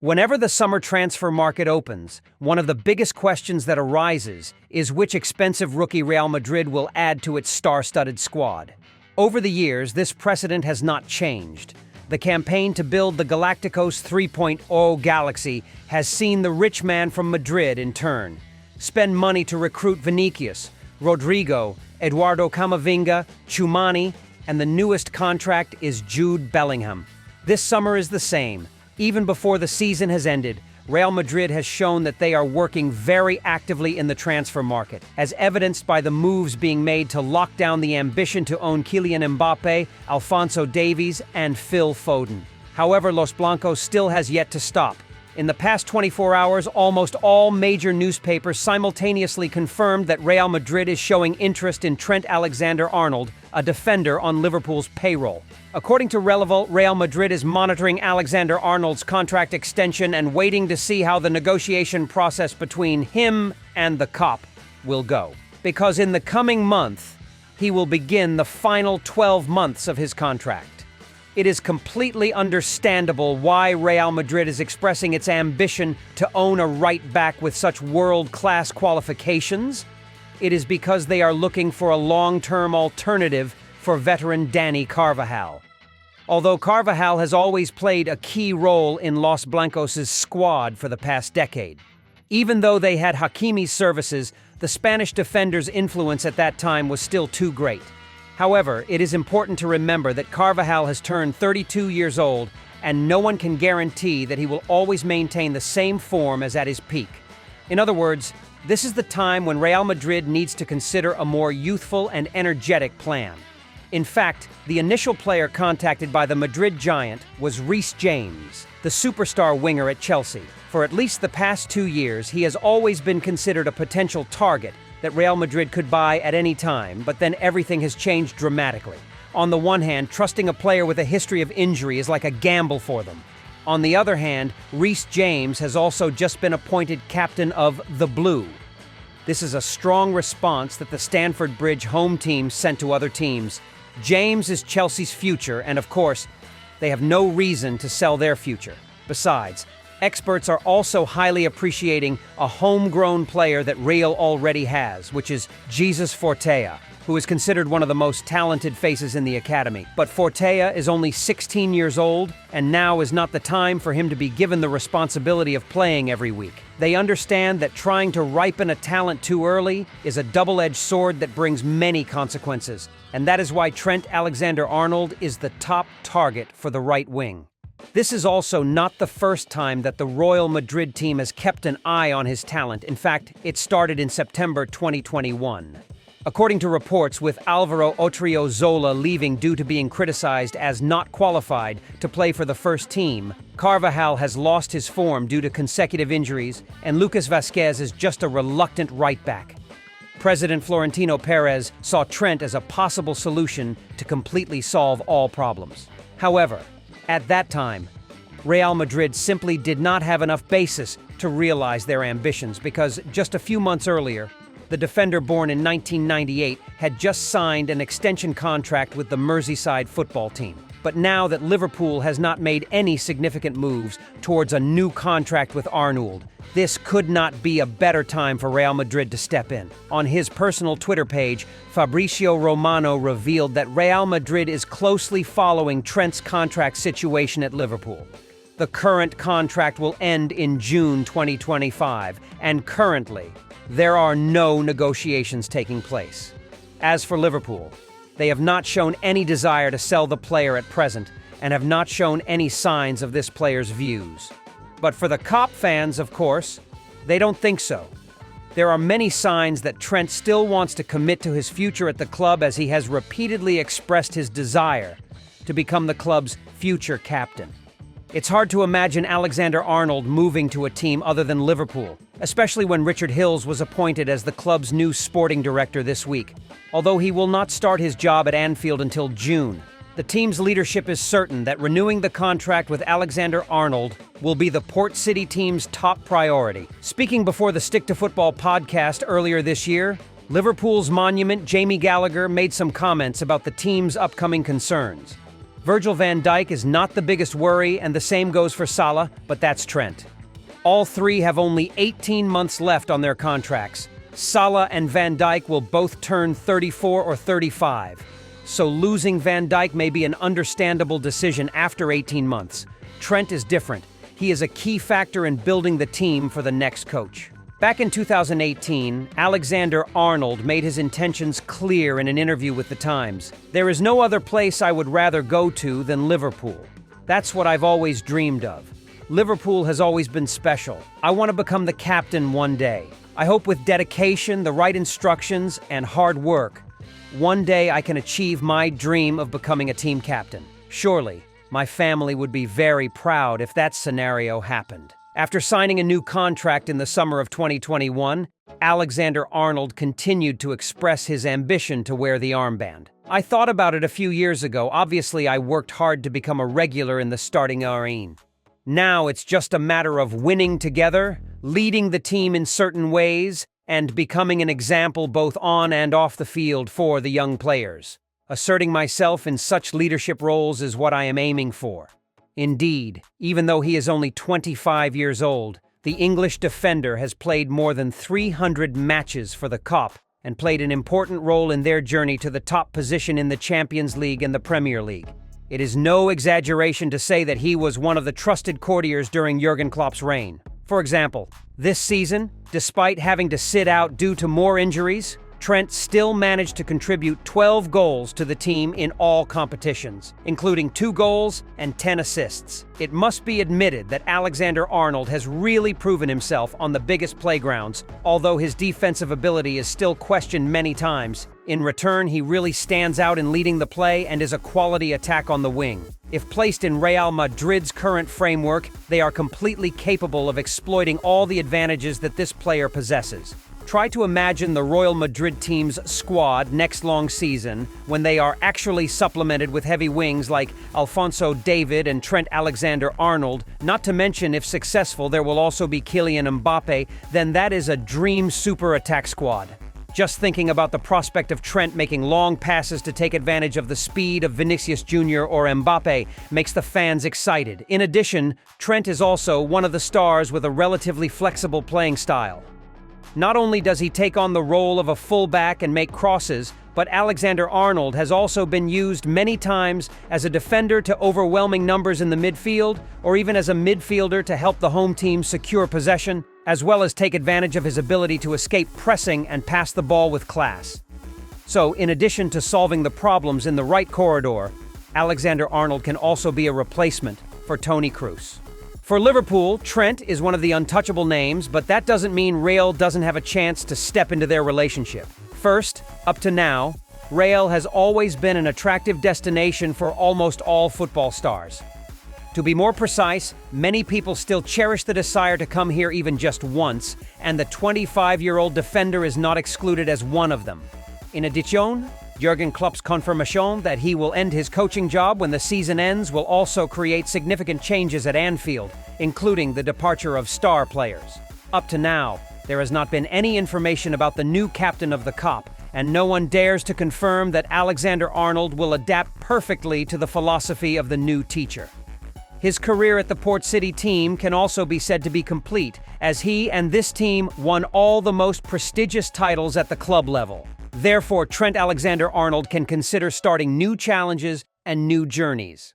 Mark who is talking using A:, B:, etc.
A: Whenever the summer transfer market opens, one of the biggest questions that arises is which expensive rookie Real Madrid will add to its star-studded squad. Over the years, this precedent has not changed. The campaign to build the Galacticos 3.0 Galaxy has seen the rich man from Madrid, in turn, spend money to recruit Vinicius, Rodrigo, Eduardo Camavinga, Tchouaméni, and the newest contract is Jude Bellingham. This summer is the same. Even before the season has ended, Real Madrid has shown that they are working very actively in the transfer market, as evidenced by the moves being made to lock down the ambition to own Kylian Mbappe, Alphonso Davies, and Phil Foden. However, Los Blancos still has yet to stop. In the past 24 hours, almost all major newspapers simultaneously confirmed that Real Madrid is showing interest in Trent Alexander-Arnold, a defender on Liverpool's payroll. According to Relevo, Real Madrid is monitoring Alexander-Arnold's contract extension and waiting to see how the negotiation process between him and the cop will go. Because in the coming month, he will begin the final 12 months of his contract. It is completely understandable why Real Madrid is expressing its ambition to own a right-back with such world-class qualifications. It is because they are looking for a long-term alternative for veteran Dani Carvajal. Although Carvajal has always played a key role in Los Blancos' squad for the past decade. Even though they had Hakimi's services, the Spanish defender's influence at that time was still too great. However, it is important to remember that Carvajal has turned 32 years old, and no one can guarantee that he will always maintain the same form as at his peak. In other words, this is the time when Real Madrid needs to consider a more youthful and energetic plan. In fact, the initial player contacted by the Madrid giant was Reece James, the superstar winger at Chelsea. For at least the past 2 years, he has always been considered a potential target that Real Madrid could buy at any time, but then everything has changed dramatically. On the one hand, trusting a player with a history of injury is like a gamble for them. On the other hand, Reece James has also just been appointed captain of the Blue. This is a strong response that the Stamford Bridge home team sent to other teams. James is Chelsea's future, and of course, they have no reason to sell their future. Besides, experts are also highly appreciating a homegrown player that Real already has, which is Jesus Fortea, who is considered one of the most talented faces in the academy. But Fortea is only 16 years old, and now is not the time for him to be given the responsibility of playing every week. They understand that trying to ripen a talent too early is a double-edged sword that brings many consequences, and that is why Trent Alexander-Arnold is the top target for the right wing. This is also not the first time that the Real Madrid team has kept an eye on his talent. In fact, it started in September 2021. According to reports, with Alvaro Odriozola leaving due to being criticized as not qualified to play for the first team, Carvajal has lost his form due to consecutive injuries, and Lucas Vázquez is just a reluctant right-back. President Florentino Perez saw Trent as a possible solution to completely solve all problems. However, at that time, Real Madrid simply did not have enough basis to realize their ambitions because just a few months earlier, the defender born in 1998 had just signed an extension contract with the Merseyside football team. But now that Liverpool has not made any significant moves towards a new contract with Arnold, this could not be a better time for Real Madrid to step in. On his personal Twitter page, Fabrizio Romano revealed that Real Madrid is closely following Trent's contract situation at Liverpool. The current contract will end in June 2025, and currently, there are no negotiations taking place. As for Liverpool, they have not shown any desire to sell the player at present and have not shown any signs of this player's views. But for the Cop fans, of course, they don't think so. There are many signs that Trent still wants to commit to his future at the club, as he has repeatedly expressed his desire to become the club's future captain. It's hard to imagine Alexander-Arnold moving to a team other than Liverpool, especially when Richard Hills was appointed as the club's new sporting director this week. Although he will not start his job at Anfield until June, the team's leadership is certain that renewing the contract with Alexander-Arnold will be the Port City team's top priority. Speaking before the Stick to Football podcast earlier this year, Liverpool's monument Jamie Gallagher made some comments about the team's upcoming concerns. Virgil van Dijk is not the biggest worry, and the same goes for Salah, but that's Trent. All three have only 18 months left on their contracts. Salah and Van Dijk will both turn 34 or 35. So losing Van Dijk may be an understandable decision after 18 months. Trent is different. He is a key factor in building the team for the next coach. Back in 2018, Alexander-Arnold made his intentions clear in an interview with The Times. "There is no other place I would rather go to than Liverpool. That's what I've always dreamed of. Liverpool has always been special. I want to become the captain one day. I hope with dedication, the right instructions, and hard work, one day I can achieve my dream of becoming a team captain. Surely, my family would be very proud if that scenario happened." After signing a new contract in the summer of 2021, Alexander-Arnold continued to express his ambition to wear the armband. "I thought about it a few years ago. Obviously, I worked hard to become a regular in the starting 11. Now it's just a matter of winning together, leading the team in certain ways, and becoming an example both on and off the field for the young players. Asserting myself in such leadership roles is what I am aiming for." Indeed, even though he is only 25 years old, the English defender has played more than 300 matches for the COP and played an important role in their journey to the top position in the Champions League and the Premier League. It is no exaggeration to say that he was one of the trusted courtiers during Jurgen Klopp's reign. For example, this season, despite having to sit out due to more injuries, Trent still managed to contribute 12 goals to the team in all competitions, including 2 goals and 10 assists. It must be admitted that Alexander-Arnold has really proven himself on the biggest playgrounds, although his defensive ability is still questioned many times. In return, he really stands out in leading the play and is a quality attack on the wing. If placed in Real Madrid's current framework, they are completely capable of exploiting all the advantages that this player possesses. Try to imagine the Real Madrid team's squad next long season when they are actually supplemented with heavy wings like Alphonso Davies and Trent Alexander-Arnold. Not to mention, if successful, there will also be Kylian Mbappe. Then that is a dream super attack squad. Just thinking about the prospect of Trent making long passes to take advantage of the speed of Vinicius Jr. or Mbappe makes the fans excited. In addition, Trent is also one of the stars with a relatively flexible playing style. Not only does he take on the role of a fullback and make crosses, but Alexander-Arnold has also been used many times as a defender to overwhelming numbers in the midfield, or even as a midfielder to help the home team secure possession, as well as take advantage of his ability to escape pressing and pass the ball with class. So, in addition to solving the problems in the right corridor, Alexander-Arnold can also be a replacement for Toni Kroos. For Liverpool, Trent is one of the untouchable names, but that doesn't mean Real doesn't have a chance to step into their relationship. First, up to now, Real has always been an attractive destination for almost all football stars. To be more precise, many people still cherish the desire to come here even just once, and the 25-year-old defender is not excluded as one of them. In addition, Jurgen Klopp's confirmation that he will end his coaching job when the season ends will also create significant changes at Anfield, including the departure of star players. Up to now, there has not been any information about the new captain of the COP, and no one dares to confirm that Alexander-Arnold will adapt perfectly to the philosophy of the new teacher. His career at the Port City team can also be said to be complete, as he and this team won all the most prestigious titles at the club level. Therefore, Trent Alexander-Arnold can consider starting new challenges and new journeys.